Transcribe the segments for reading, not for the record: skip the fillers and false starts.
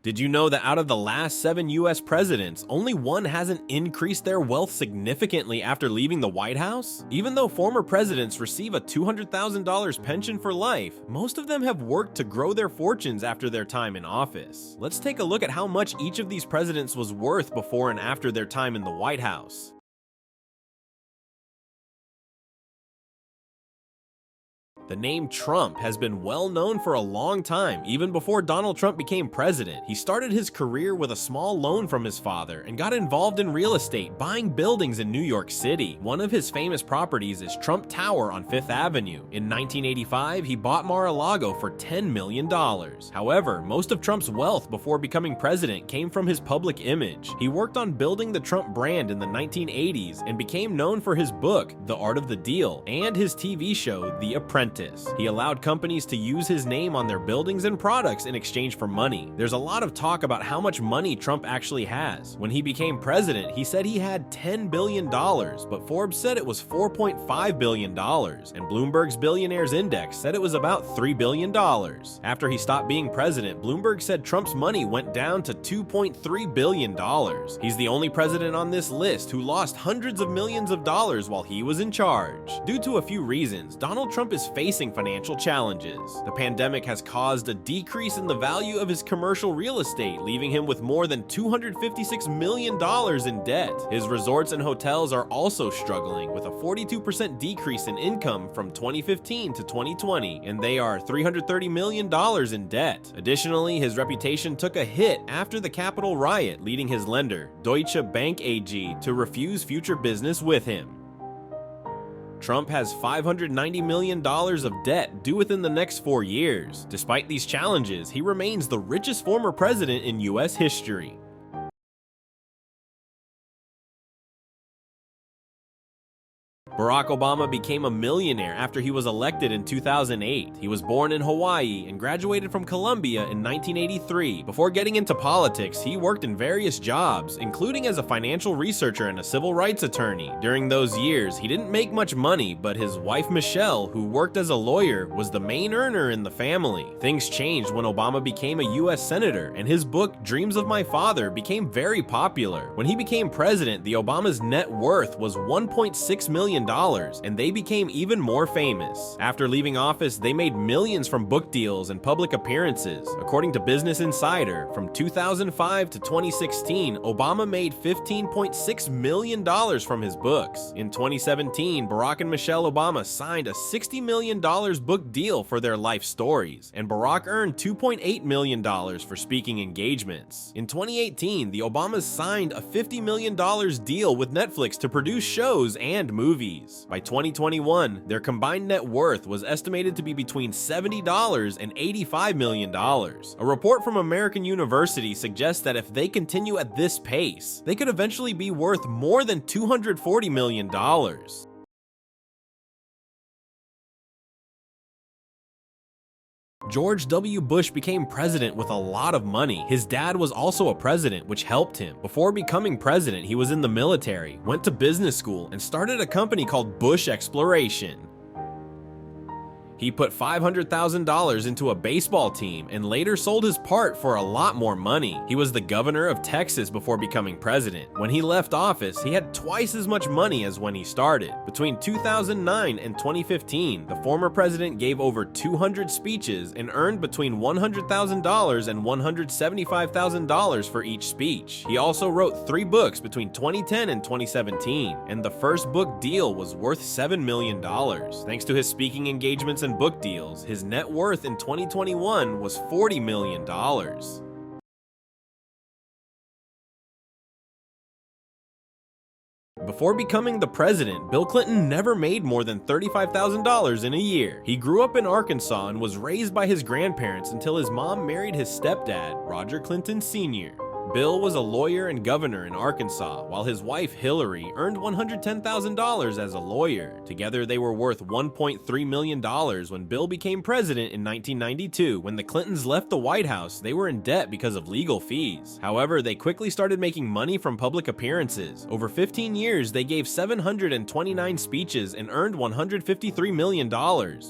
Did you know that out of the last 7 US presidents, only one hasn't increased their wealth significantly after leaving the White House? Even though former presidents receive a $200,000 pension for life, most of them have worked to grow their fortunes after their time in office. Let's take a look at how much each of these presidents was worth before and after their time in the White House. The name Trump has been well known for a long time, even before Donald Trump became president. He started his career with a small loan from his father and got involved in real estate, buying buildings in New York City. One of his famous properties is Trump Tower on Fifth Avenue. In 1985, he bought Mar-a-Lago for $10 million. However, most of Trump's wealth before becoming president came from his public image. He worked on building the Trump brand in the 1980s and became known for his book, The Art of the Deal, and his TV show, The Apprentice. He allowed companies to use his name on their buildings and products in exchange for money. There's a lot of talk about how much money Trump actually has. When he became president, he said he had $10 billion, but Forbes said it was $4.5 billion, and Bloomberg's Billionaires Index said it was about $3 billion. After he stopped being president, Bloomberg said Trump's money went down to $2.3 billion. He's the only president on this list who lost hundreds of millions of dollars while he was in charge. Due to a few reasons, Donald Trump is facing financial challenges. The pandemic has caused a decrease in the value of his commercial real estate, leaving him with more than $256 million in debt. His resorts and hotels are also struggling, with a 42% decrease in income from 2015 to 2020, and they are $330 million in debt. Additionally, his reputation took a hit after the Capitol riot, leading his lender, Deutsche Bank AG, to refuse future business with him. Trump has $590 million of debt due within the next 4 years. Despite these challenges, he remains the richest former president in US history. Barack Obama became a millionaire after he was elected in 2008. He was born in Hawaii and graduated from Columbia in 1983. Before getting into politics, he worked in various jobs, including as a financial researcher and a civil rights attorney. During those years, he didn't make much money, but his wife Michelle, who worked as a lawyer, was the main earner in the family. Things changed when Obama became a US senator, and his book, Dreams of My Father, became very popular. When he became president, the Obama's net worth was $1.6 million, and they became even more famous. After leaving office, they made millions from book deals and public appearances. According to Business Insider, from 2005 to 2016, Obama made $15.6 million from his books. In 2017, Barack and Michelle Obama signed a $60 million book deal for their life stories, and Barack earned $2.8 million for speaking engagements. In 2018, the Obamas signed a $50 million deal with Netflix to produce shows and movies. By 2021, their combined net worth was estimated to be between $70 and $85 million. A report from American University suggests that if they continue at this pace, they could eventually be worth more than $240 million. George W. Bush became president with a lot of money. His dad was also a president, which helped him. Before becoming president, he was in the military, went to business school, and started a company called Bush Exploration. He put $500,000 into a baseball team and later sold his part for a lot more money. He was the governor of Texas before becoming president. When he left office, he had twice as much money as when he started. Between 2009 and 2015, the former president gave over 200 speeches and earned between $100,000 and $175,000 for each speech. He also wrote 3 books between 2010 and 2017, and the first book deal was worth $7 million. Thanks to his speaking engagements and book deals, his net worth in 2021 was $40 million. Before becoming the president, Bill Clinton never made more than $35,000 in a year. He grew up in Arkansas and was raised by his grandparents until his mom married his stepdad, Roger Clinton Sr. Bill was a lawyer and governor in Arkansas, while his wife Hillary earned $110,000 as a lawyer. Together, they were worth $1.3 million when Bill became president in 1992. When the Clintons left the White House, they were in debt because of legal fees. However, they quickly started making money from public appearances. Over 15 years, they gave 729 speeches and earned $153 million.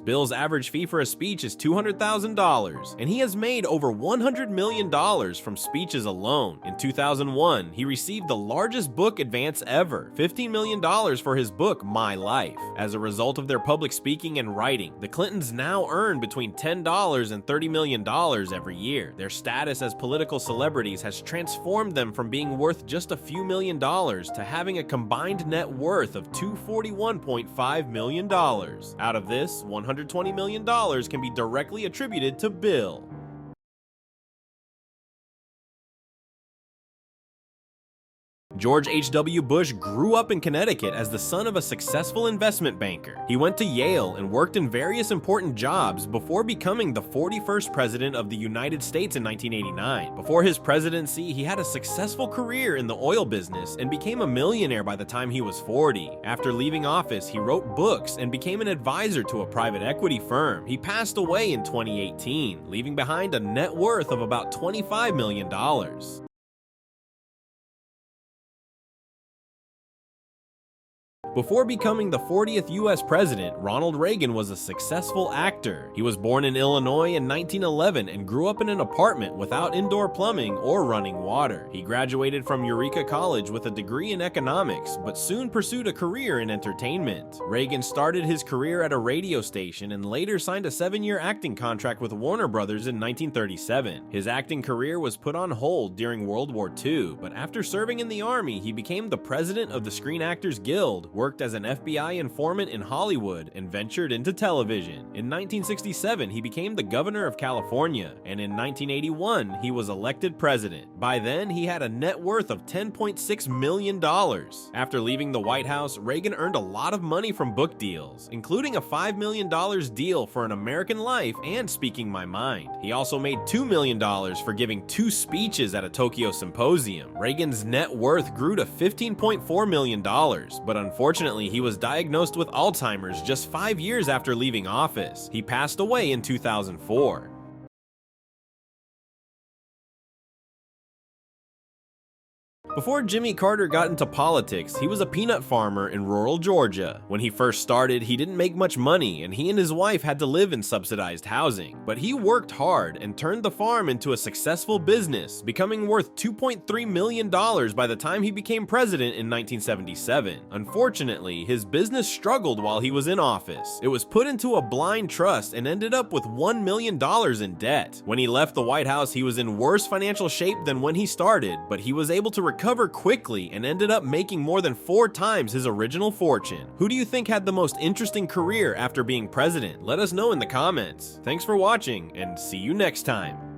Bill's average fee for a speech is $200,000, and he has made over $100 million from speeches alone. In 2001, he received the largest book advance ever, $15 million for his book, My Life. As a result of their public speaking and writing, the Clintons now earn between $10 and $30 million every year. Their status as political celebrities has transformed them from being worth just a few million dollars to having a combined net worth of $241.5 million. Out of this, $120 million can be directly attributed to Bill. George H.W. Bush grew up in Connecticut as the son of a successful investment banker. He went to Yale and worked in various important jobs before becoming the 41st president of the United States in 1989. Before his presidency, he had a successful career in the oil business and became a millionaire by the time he was 40. After leaving office, he wrote books and became an advisor to a private equity firm. He passed away in 2018, leaving behind a net worth of about $25 million. Before becoming the 40th U.S. president, Ronald Reagan was a successful actor. He was born in Illinois in 1911 and grew up in an apartment without indoor plumbing or running water. He graduated from Eureka College with a degree in economics, but soon pursued a career in entertainment. Reagan started his career at a radio station and later signed a 7-year acting contract with Warner Brothers in 1937. His acting career was put on hold during World War II, but after serving in the Army, he became the president of the Screen Actors Guild, worked as an FBI informant in Hollywood, and ventured into television. In 1967, he became the governor of California, and in 1981, he was elected president. By then, he had a net worth of $10.6 million. After leaving the White House, Reagan earned a lot of money from book deals, including a $5 million deal for An American Life and Speaking My Mind. He also made $2 million for giving 2 speeches at a Tokyo symposium. Reagan's net worth grew to $15.4 million, but unfortunately, he was diagnosed with Alzheimer's just 5 years after leaving office. He passed away in 2004. Before Jimmy Carter got into politics, he was a peanut farmer in rural Georgia. When he first started, he didn't make much money, and he and his wife had to live in subsidized housing. But he worked hard and turned the farm into a successful business, becoming worth $2.3 million by the time he became president in 1977. Unfortunately, his business struggled while he was in office. It was put into a blind trust and ended up with $1 million in debt. When he left the White House, he was in worse financial shape than when he started, but he was able to recover quickly and ended up making more than 4 times his original fortune. Who do you think had the most interesting career after being president? Let us know in the comments. Thanks for watching, and see you next time.